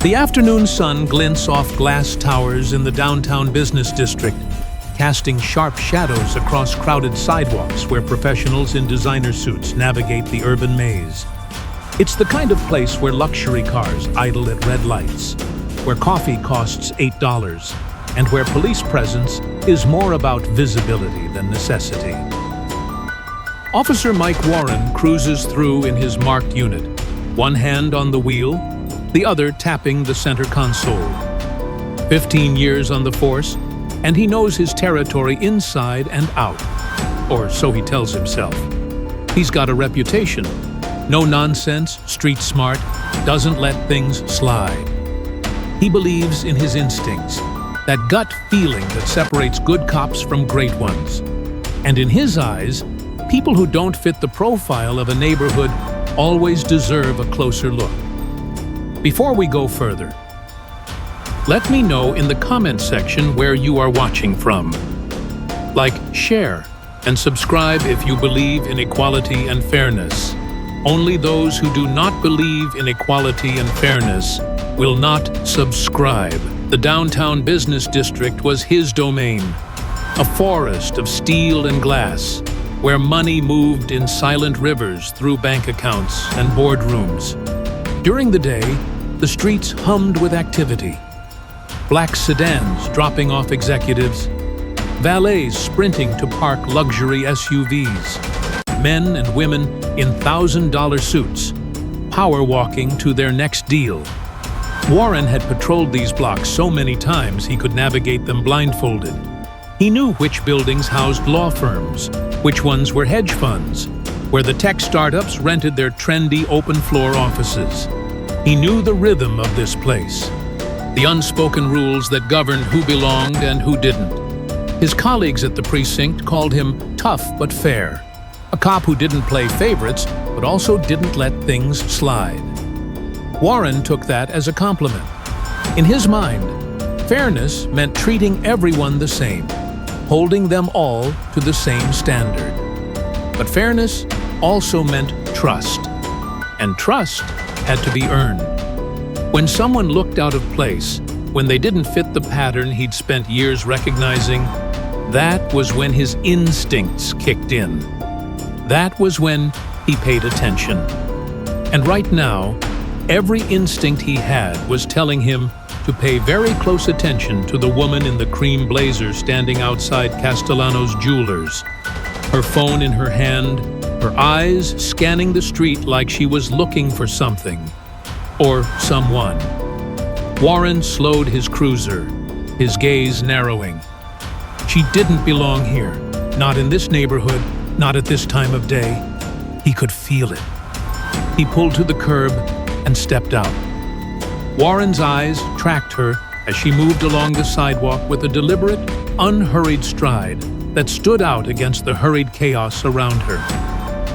The afternoon sun glints off glass towers in the downtown business district, casting sharp shadows across crowded sidewalks where professionals in designer suits navigate the urban maze. It's the kind of place where luxury cars idle at red lights, where coffee costs $8, and where police presence is more about visibility than necessity. Officer Mike Warren cruises through in his marked unit, one hand on the wheel, the other tapping the center console. 15 years on the force, and he knows his territory inside and out. Or so he tells himself. He's got a reputation. No nonsense, street smart, doesn't let things slide. He believes in his instincts, that gut feeling that separates good cops from great ones. And in his eyes, people who don't fit the profile of a neighborhood always deserve a closer look. Before we go further, let me know in the comment section where you are watching from. Like, share, and subscribe if you believe in equality and fairness. Only those who do not believe in equality and fairness will not subscribe. The downtown business district was his domain, a forest of steel and glass, where money moved in silent rivers through bank accounts and boardrooms. During the day, the streets hummed with activity. Black sedans dropping off executives, valets sprinting to park luxury SUVs, men and women in $1,000 suits, power walking to their next deal. Warren had patrolled these blocks so many times he could navigate them blindfolded. He knew which buildings housed law firms, which ones were hedge funds, where the tech startups rented their trendy open-floor offices. He knew the rhythm of this place, the unspoken rules that governed who belonged and who didn't. His colleagues at the precinct called him tough but fair, a cop who didn't play favorites but also didn't let things slide. Warren took that as a compliment. In his mind, fairness meant treating everyone the same, holding them all to the same standard. But fairness also meant trust, and trust had to be earned. When someone looked out of place, when they didn't fit the pattern he'd spent years recognizing, that was when his instincts kicked in. That was when he paid attention. And right now, every instinct he had was telling him to pay very close attention to the woman in the cream blazer standing outside Castellano's Jewelers, her phone in her hand, her eyes scanning the street like she was looking for something or someone. Warren slowed his cruiser, his gaze narrowing. She didn't belong here, not in this neighborhood, not at this time of day. He could feel it. He pulled to the curb and stepped out. Warren's eyes tracked her as she moved along the sidewalk with a deliberate, unhurried stride that stood out against the hurried chaos around her.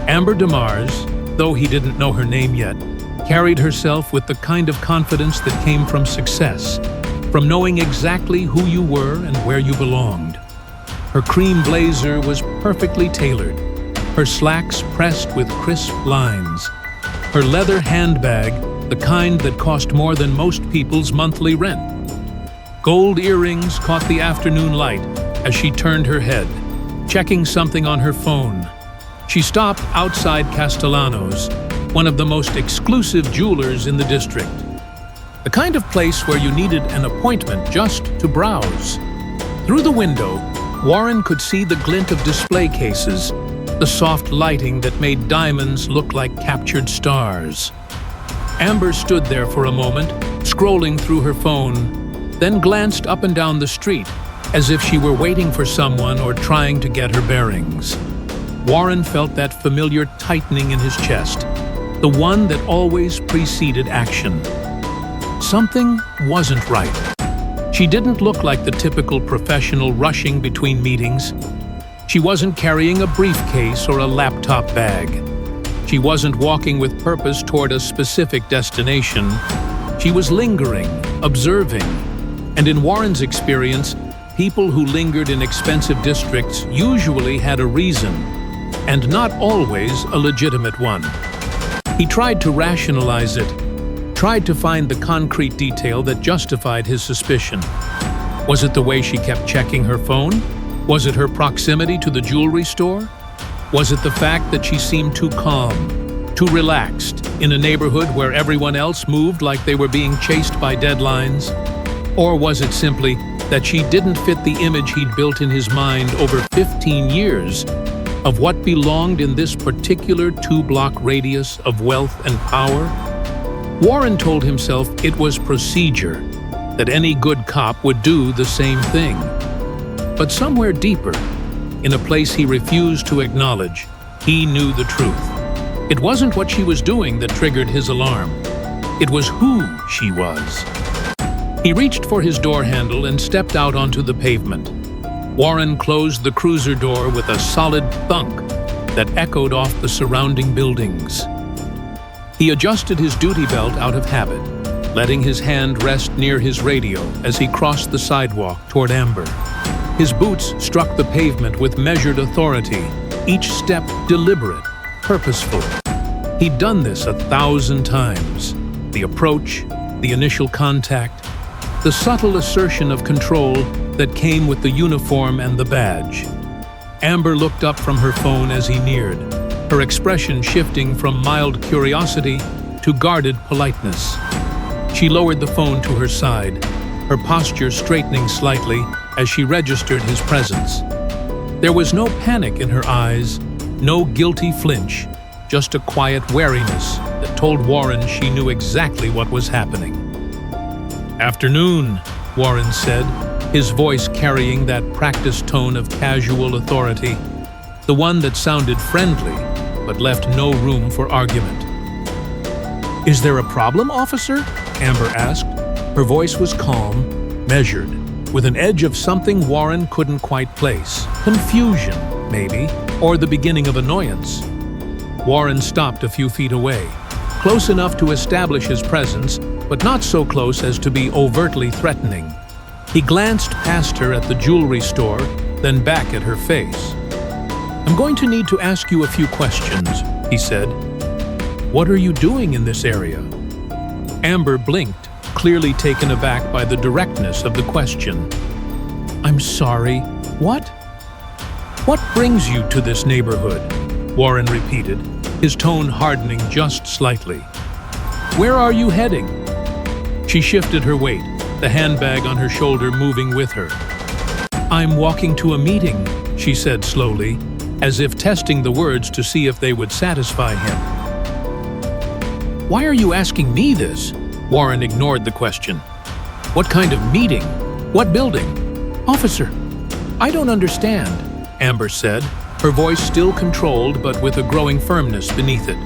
Amber DeMars, though he didn't know her name yet, carried herself with the kind of confidence that came from success, from knowing exactly who you were and where you belonged. Her cream blazer was perfectly tailored, her slacks pressed with crisp lines, her leather handbag the kind that cost more than most people's monthly rent. Gold earrings caught the afternoon light as she turned her head, checking something on her phone. She stopped outside Castellano's, one of the most exclusive jewelers in the district. The kind of place where you needed an appointment just to browse. Through the window, Warren could see the glint of display cases, the soft lighting that made diamonds look like captured stars. Amber stood there for a moment, scrolling through her phone, then glanced up and down the street, as if she were waiting for someone or trying to get her bearings. Warren felt that familiar tightening in his chest, the one that always preceded action. Something wasn't right. She didn't look like the typical professional rushing between meetings. She wasn't carrying a briefcase or a laptop bag. She wasn't walking with purpose toward a specific destination. She was lingering, observing. And in Warren's experience, people who lingered in expensive districts usually had a reason, and not always a legitimate one. He tried to rationalize it, tried to find the concrete detail that justified his suspicion. Was it the way she kept checking her phone? Was it her proximity to the jewelry store? Was it the fact that she seemed too calm, too relaxed, in a neighborhood where everyone else moved like they were being chased by deadlines? Or was it simply that she didn't fit the image he'd built in his mind over 15 years of what belonged in this particular 2-block radius of wealth and power? Warren told himself it was procedure, that any good cop would do the same thing. But somewhere deeper, in a place he refused to acknowledge, he knew the truth. It wasn't what she was doing that triggered his alarm. It was who she was. He reached for his door handle and stepped out onto the pavement. Warren closed the cruiser door with a solid thunk that echoed off the surrounding buildings. He adjusted his duty belt out of habit, letting his hand rest near his radio as he crossed the sidewalk toward Amber. His boots struck the pavement with measured authority, each step deliberate, purposeful. He'd done this 1,000 times. The approach, the initial contact, the subtle assertion of control that came with the uniform and the badge. Amber looked up from her phone as he neared, her expression shifting from mild curiosity to guarded politeness. She lowered the phone to her side, her posture straightening slightly as she registered his presence. There was no panic in her eyes, no guilty flinch, just a quiet wariness that told Warren she knew exactly what was happening. "Afternoon," Warren said, his voice carrying that practiced tone of casual authority, the one that sounded friendly but left no room for argument. "Is there a problem, officer?" Amber asked. Her voice was calm, measured, with an edge of something Warren couldn't quite place. Confusion, maybe, or the beginning of annoyance. Warren stopped a few feet away, close enough to establish his presence, but not so close as to be overtly threatening. He glanced past her at the jewelry store, then back at her face. "I'm going to need to ask you a few questions," he said. "What are you doing in this area?" Amber blinked, clearly taken aback by the directness of the question. "I'm sorry, what?" "What brings you to this neighborhood?" Warren repeated, his tone hardening just slightly. "Where are you heading?" She shifted her weight, the handbag on her shoulder moving with her. "I'm walking to a meeting," she said slowly, as if testing the words to see if they would satisfy him. "Why are you asking me this?" Warren ignored the question. "What kind of meeting? What building?" "Officer, I don't understand," Amber said, her voice still controlled but with a growing firmness beneath it.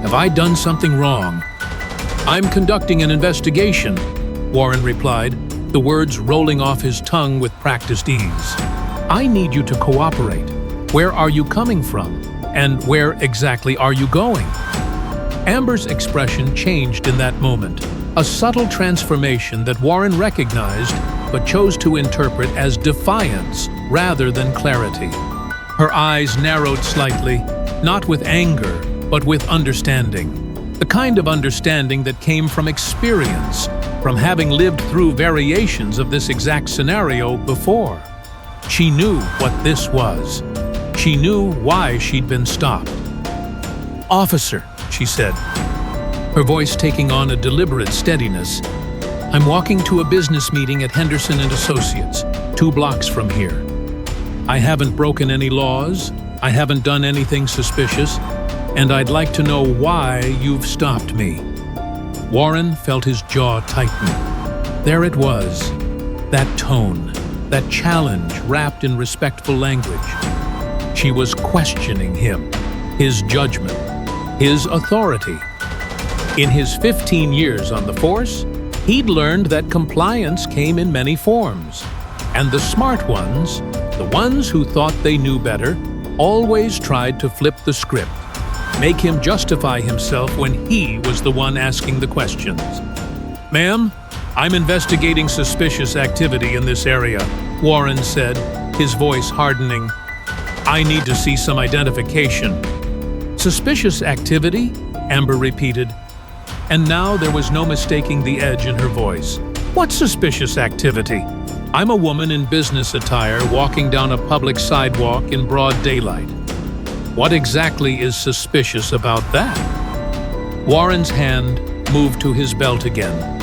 "Have I done something wrong?" "I'm conducting an investigation," Warren replied, the words rolling off his tongue with practiced ease. "I need you to cooperate. Where are you coming from? And where exactly are you going?" Amber's expression changed in that moment, a subtle transformation that Warren recognized but chose to interpret as defiance rather than clarity. Her eyes narrowed slightly, not with anger, but with understanding. The kind of understanding that came from experience, from having lived through variations of this exact scenario before. She knew what this was. She knew why she'd been stopped. "Officer," she said, her voice taking on a deliberate steadiness, "I'm walking to a business meeting at Henderson & Associates, 2 blocks from here. I haven't broken any laws, I haven't done anything suspicious, and I'd like to know why you've stopped me." Warren felt his jaw tighten. There it was, that tone, that challenge wrapped in respectful language. She was questioning him, his judgment, his authority. In his 15 years on the force, he'd learned that compliance came in many forms, and the smart ones, the ones who thought they knew better, always tried to flip the script, make him justify himself when he was the one asking the questions. "Ma'am, I'm investigating suspicious activity in this area," Warren said, his voice hardening. "I need to see some identification." "Suspicious activity?" Amber repeated. And now there was no mistaking the edge in her voice. What suspicious activity? I'm a woman in business attire walking down a public sidewalk in broad daylight. What exactly is suspicious about that? Warren's hand moved to his belt again.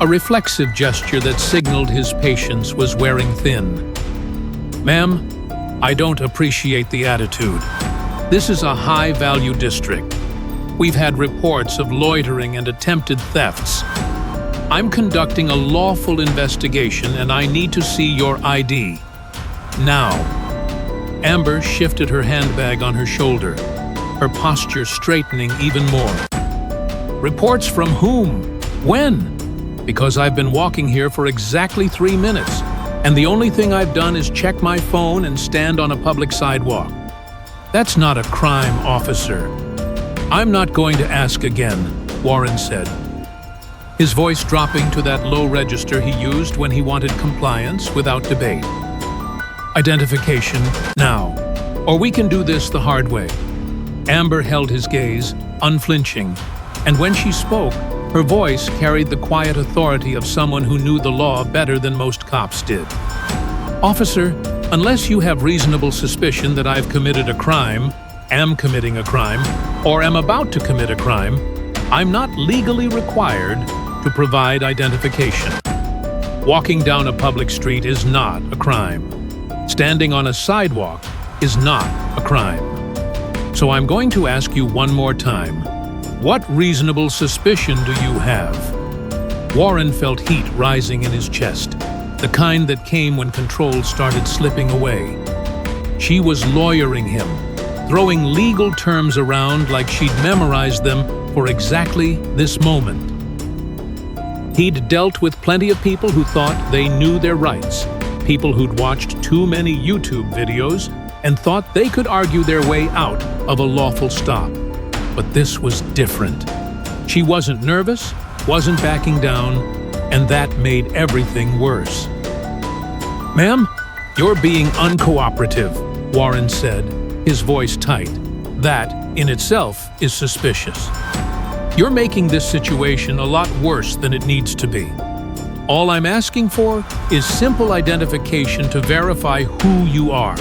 A reflexive gesture that signaled his patience was wearing thin. Ma'am, I don't appreciate the attitude. This is a high-value district. We've had reports of loitering and attempted thefts. I'm conducting a lawful investigation and I need to see your ID. Now. Amber shifted her handbag on her shoulder, her posture straightening even more. Reports from whom? When? Because I've been walking here for exactly 3 minutes, and the only thing I've done is check my phone and stand on a public sidewalk. That's not a crime, officer. I'm not going to ask again, Warren said, his voice dropping to that low register he used when he wanted compliance without debate. Identification, now, or we can do this the hard way. Amber held his gaze, unflinching, and when she spoke, her voice carried the quiet authority of someone who knew the law better than most cops did. Officer, unless you have reasonable suspicion that I've committed a crime, am committing a crime, or am about to commit a crime, I'm not legally required to provide identification. Walking down a public street is not a crime. Standing on a sidewalk is not a crime. So I'm going to ask you one more time. What reasonable suspicion do you have? Warren felt heat rising in his chest, the kind that came when control started slipping away. She was lawyering him, throwing legal terms around like she'd memorized them for exactly this moment. He'd dealt with plenty of people who thought they knew their rights, people who'd watched too many YouTube videos and thought they could argue their way out of a lawful stop. But this was different. She wasn't nervous, wasn't backing down, and that made everything worse. Ma'am, you're being uncooperative, Warren said, his voice tight. That, in itself, is suspicious. You're making this situation a lot worse than it needs to be. All I'm asking for is simple identification to verify who you are.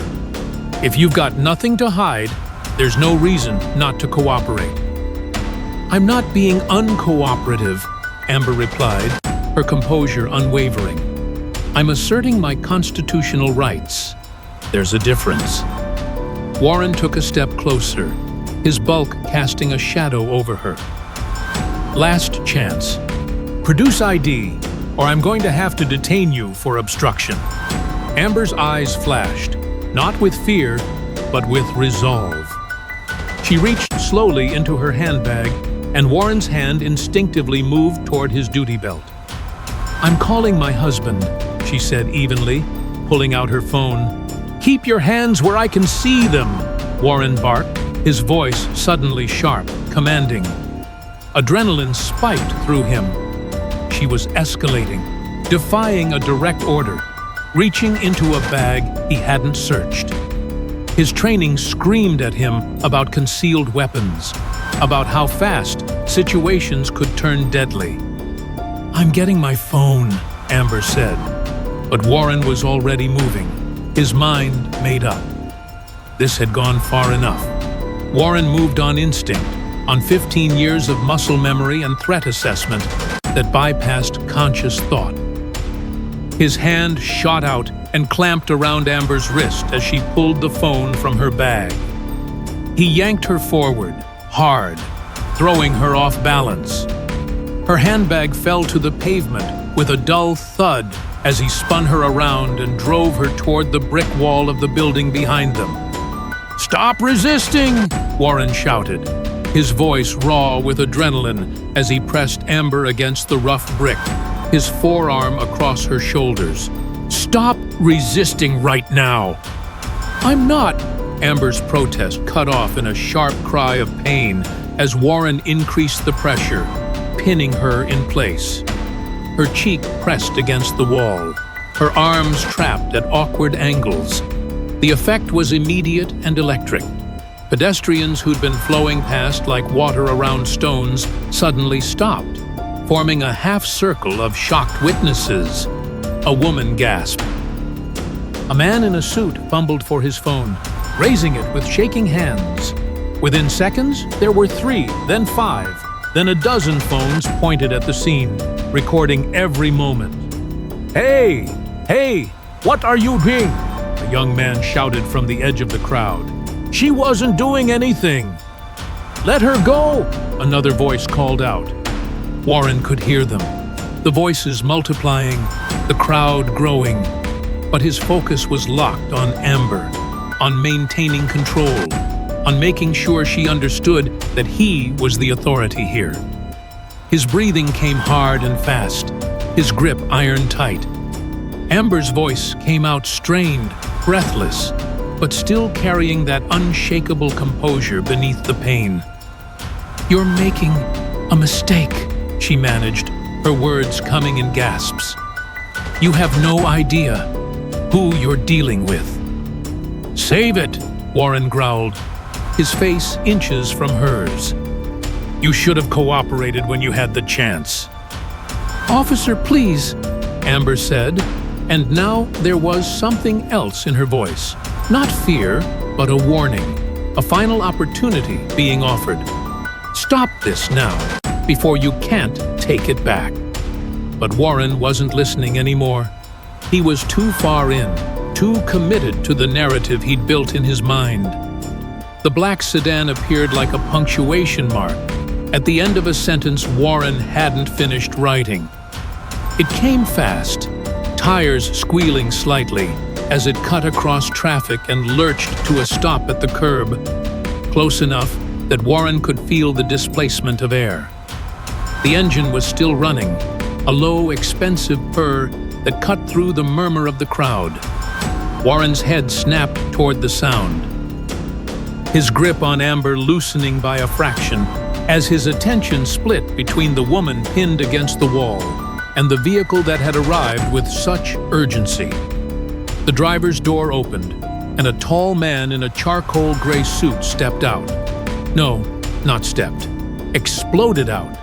If you've got nothing to hide, there's no reason not to cooperate. I'm not being uncooperative, Amber replied, her composure unwavering. I'm asserting my constitutional rights. There's a difference. Warren took a step closer, his bulk casting a shadow over her. Last chance. Produce ID, or I'm going to have to detain you for obstruction. Amber's eyes flashed, not with fear, but with resolve. She reached slowly into her handbag, and Warren's hand instinctively moved toward his duty belt. I'm calling my husband, she said evenly, pulling out her phone. Keep your hands where I can see them, Warren barked, his voice suddenly sharp, commanding. Adrenaline spiked through him. She was escalating, defying a direct order, reaching into a bag he hadn't searched. His training screamed at him about concealed weapons, about how fast situations could turn deadly. I'm getting my phone, Amber said. But Warren was already moving, his mind made up. This had gone far enough. Warren moved on instinct, on 15 years of muscle memory and threat assessment that bypassed conscious thought. His hand shot out and clamped around Amber's wrist as she pulled the phone from her bag. He yanked her forward, hard, throwing her off balance. Her handbag fell to the pavement with a dull thud as he spun her around and drove her toward the brick wall of the building behind them. Stop resisting, Warren shouted, his voice raw with adrenaline as he pressed Amber against the rough brick, his forearm across her shoulders. Stop resisting right now. I'm not, Amber's protest cut off in a sharp cry of pain as Warren increased the pressure, pinning her in place. Her cheek pressed against the wall, her arms trapped at awkward angles. The effect was immediate and electric. Pedestrians who'd been flowing past like water around stones suddenly stopped, forming a half-circle of shocked witnesses. A woman gasped. A man in a suit fumbled for his phone, raising it with shaking hands. Within seconds, there were 3, then 5, then a dozen phones pointed at the scene, recording every moment. "Hey! Hey! What are you doing?" a young man shouted from the edge of the crowd. "She wasn't doing anything." "Let her go!" another voice called out. Warren could hear them, the voices multiplying, the crowd growing. But his focus was locked on Amber, on maintaining control, on making sure she understood that he was the authority here. His breathing came hard and fast, his grip iron-tight. Amber's voice came out strained, breathless, but still carrying that unshakable composure beneath the pain. "You're making a mistake," she managed, her words coming in gasps. "You have no idea who you're dealing with." "Save it," Warren growled, his face inches from hers. "You should have cooperated when you had the chance." "Officer, please," Amber said, and now there was something else in her voice. Not fear, but a warning, a final opportunity being offered. "Stop this now, before you can't take it back." But Warren wasn't listening anymore. He was too far in, too committed to the narrative he'd built in his mind. The black sedan appeared like a punctuation mark at the end of a sentence Warren hadn't finished writing. It came fast, tires squealing slightly as it cut across traffic and lurched to a stop at the curb, close enough that Warren could feel the displacement of air. The engine was still running, a low, expensive purr that cut through the murmur of the crowd. Warren's head snapped toward the sound, his grip on Amber loosening by a fraction as his attention split between the woman pinned against the wall and the vehicle that had arrived with such urgency. The driver's door opened, and a tall man in a charcoal gray suit stepped out. No, not stepped. Exploded out,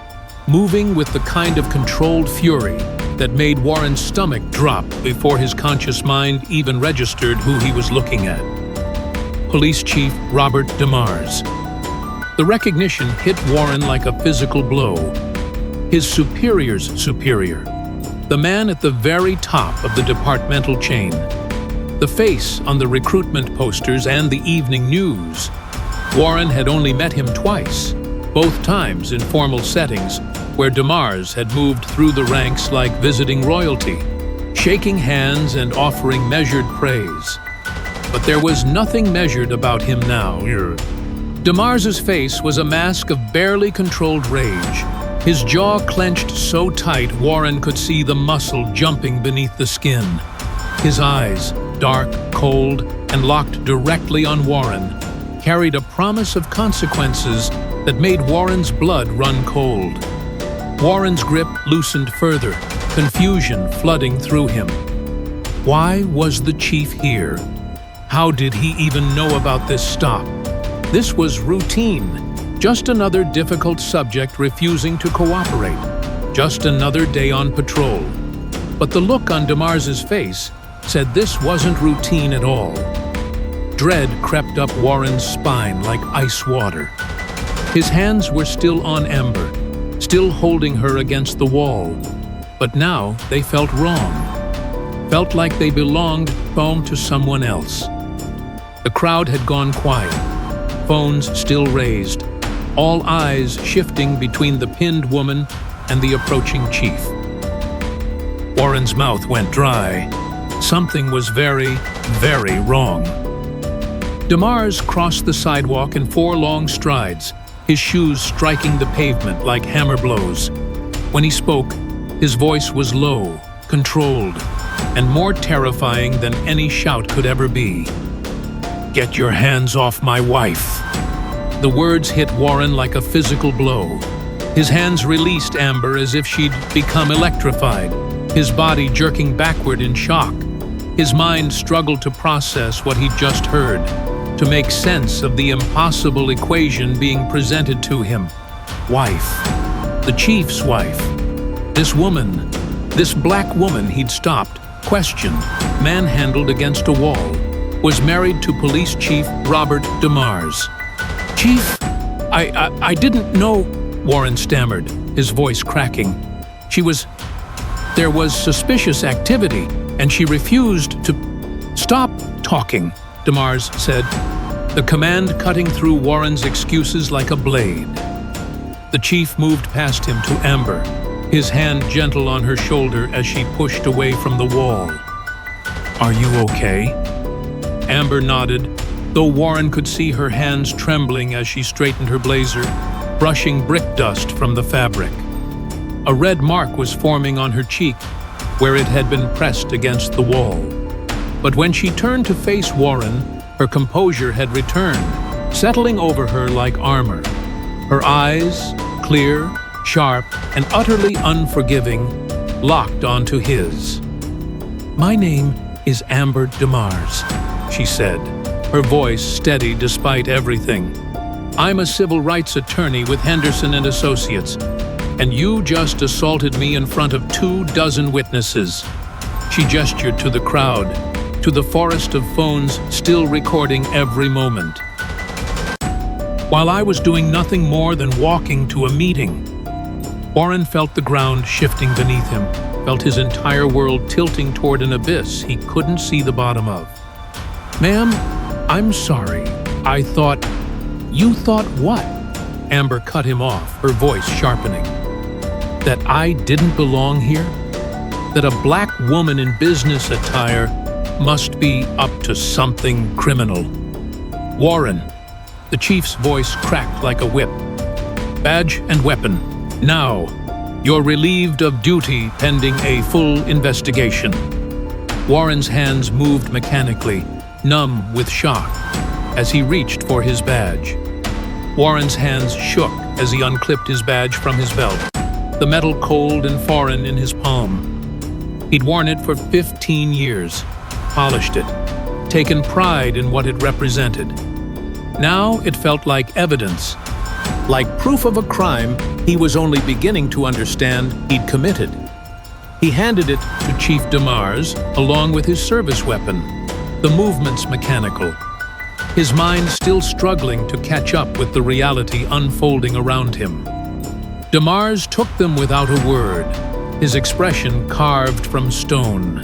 moving with the kind of controlled fury that made Warren's stomach drop before his conscious mind even registered who he was looking at. Police Chief Robert DeMars. The recognition hit Warren like a physical blow. His superior's superior. The man at the very top of the departmental chain. The face on the recruitment posters and the evening news. Warren had only met him twice, both times in formal settings where DeMars had moved through the ranks like visiting royalty, shaking hands and offering measured praise. But there was nothing measured about him now. DeMars's face was a mask of barely controlled rage. His jaw clenched so tight Warren could see the muscle jumping beneath the skin. His eyes, dark, cold, and locked directly on Warren, carried a promise of consequences that made Warren's blood run cold. Warren's grip loosened further, confusion flooding through him. Why was the chief here? How did he even know about this stop? This was routine. Just another difficult subject refusing to cooperate. Just another day on patrol. But the look on DeMars's face said this wasn't routine at all. Dread crept up Warren's spine like ice water. His hands were still on Amber, still holding her against the wall. But now they felt wrong. Felt like they belonged home to someone else. The crowd had gone quiet, phones still raised, all eyes shifting between the pinned woman and the approaching chief. Warren's mouth went dry. Something was very, very wrong. DeMars crossed the sidewalk in 4 long strides, his shoes striking the pavement like hammer blows. When he spoke, his voice was low, controlled, and more terrifying than any shout could ever be. "Get your hands off my wife." The words hit Warren like a physical blow. His hands released Amber as if she'd become electrified, his body jerking backward in shock. His mind struggled to process what he'd just heard. to make sense of the impossible equation being presented to him. Wife. The chief's wife. This woman, this black woman he'd stopped, questioned, manhandled against a wall, was married to Police Chief Robert DeMars. "Chief, I didn't know," Warren stammered, his voice cracking. There was suspicious activity, and she refused to stop talking, DeMars said, the command cutting through Warren's excuses like a blade. The chief moved past him to Amber, his hand gentle on her shoulder as she pushed away from the wall. "Are you okay?" Amber nodded, though Warren could see her hands trembling as she straightened her blazer, brushing brick dust from the fabric. A red mark was forming on her cheek, where it had been pressed against the wall. But when she turned to face Warren, her composure had returned, settling over her like armor. Her eyes, clear, sharp, and utterly unforgiving, locked onto his. "My name is Amber DeMars," she said, her voice steady despite everything. "I'm a civil rights attorney with Henderson and Associates, and you just assaulted me in front of 24 witnesses." She gestured to the crowd, to the forest of phones still recording every moment. "While I was doing nothing more than walking to a meeting." Warren felt the ground shifting beneath him, felt his entire world tilting toward an abyss he couldn't see the bottom of. "Ma'am, I'm sorry. I thought—" "You thought what?" Amber cut him off, her voice sharpening. "That I didn't belong here? That a black woman in business attire must be up to something criminal?" "Warren," the chief's voice cracked like a whip. "Badge and weapon. Now. You're relieved of duty pending a full investigation." Warren's hands moved mechanically, numb with shock, as he reached for his badge. Warren's hands shook as he unclipped his badge from his belt, the metal cold and foreign in his palm. He'd worn it for 15 years, polished it, taken pride in what it represented. Now it felt like evidence, like proof of a crime he was only beginning to understand he'd committed. He handed it to Chief DeMars along with his service weapon, the movements mechanical, his mind still struggling to catch up with the reality unfolding around him. DeMars took them without a word, his expression carved from stone.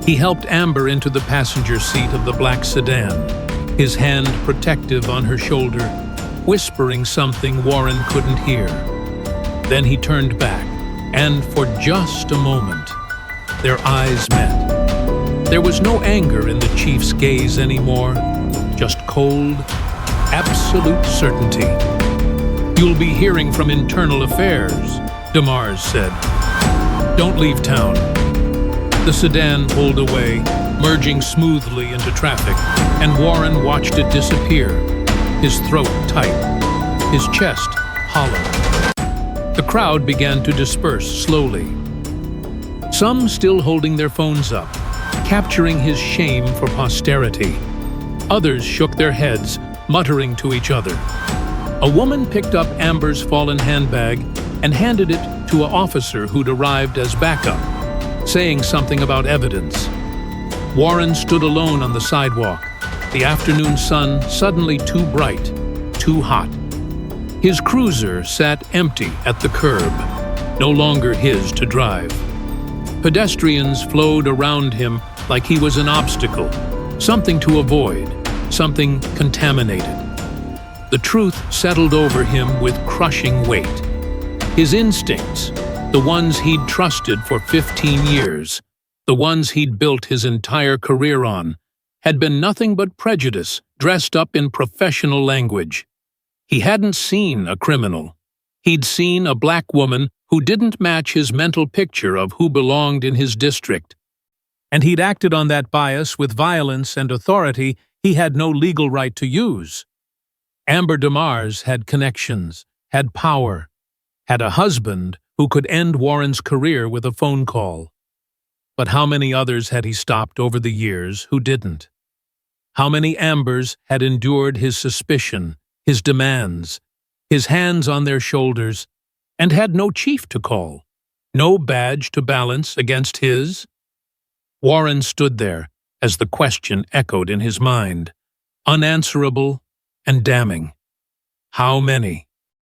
He helped Amber into the passenger seat of the black sedan, his hand protective on her shoulder, whispering something Warren couldn't hear. Then he turned back, and for just a moment, their eyes met. There was no anger in the chief's gaze anymore, just cold, absolute certainty. "You'll be hearing from Internal Affairs," DeMars said. "Don't leave town." The sedan pulled away, merging smoothly into traffic, and Warren watched it disappear, his throat tight, his chest hollow. The crowd began to disperse slowly, some still holding their phones up, capturing his shame for posterity. Others shook their heads, muttering to each other. A woman picked up Amber's fallen handbag and handed it to an officer who'd arrived as backup, saying something about evidence. Warren stood alone on the sidewalk, the afternoon sun suddenly too bright, too hot. His cruiser sat empty at the curb, no longer his to drive. Pedestrians flowed around him like he was an obstacle, something to avoid, something contaminated. The truth settled over him with crushing weight. His instincts, the ones he'd trusted for 15 years, the ones he'd built his entire career on, had been nothing but prejudice dressed up in professional language. He hadn't seen a criminal. He'd seen a black woman who didn't match his mental picture of who belonged in his district. And he'd acted on that bias with violence and authority he had no legal right to use. Amber DeMars had connections, had power, had a husband who could end Warren's career with a phone call. But how many others had he stopped over the years who didn't? How many Ambers had endured his suspicion, his demands, his hands on their shoulders, and had no chief to call, no badge to balance against his? Warren stood there as the question echoed in his mind, unanswerable and damning. How many?